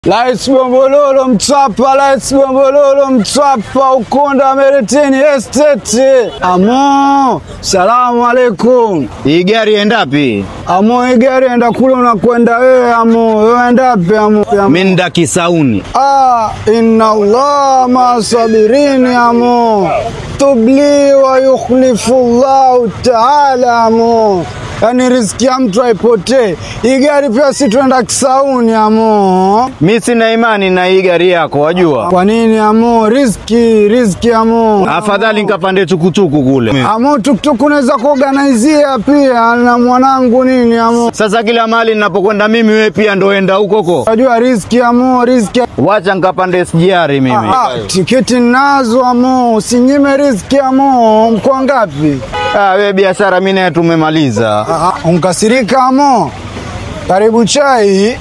Lights bombololo mtsapa ukonda mereteni estate. Amo, salamu alaikum. Hii gari endapi? Amo, hii gari enda kule unakwenda wewe amo. Wewe endapi amo? Mimi nda Kisauni. Inna Allah ma sabirini amo. Tubli wa yukhlifu Allah ta'ala amo. Yani riziki ya mtu haipotee. Hii gari pia si tuenda Kisauni amo. Mimi sina imani na hii gari yako, wajua. Kwa nini amo? Riziki amo. Afadhali nikapande tukutuku kule. Amo tukutuku naweza kuorganizea pia na mwanangu nini amo. Sasa kila mahali ninapokwenda mimi wewe pia ndo enda huko. Wajua riziki amo, riziki. Wacha nikapande SGR mimi. Tiketi nazo amo, usinyime riziki amo. Mko ngapi? Wewe biashara mimi naye tumemaliza. Unkasirika amo. Karibu chai.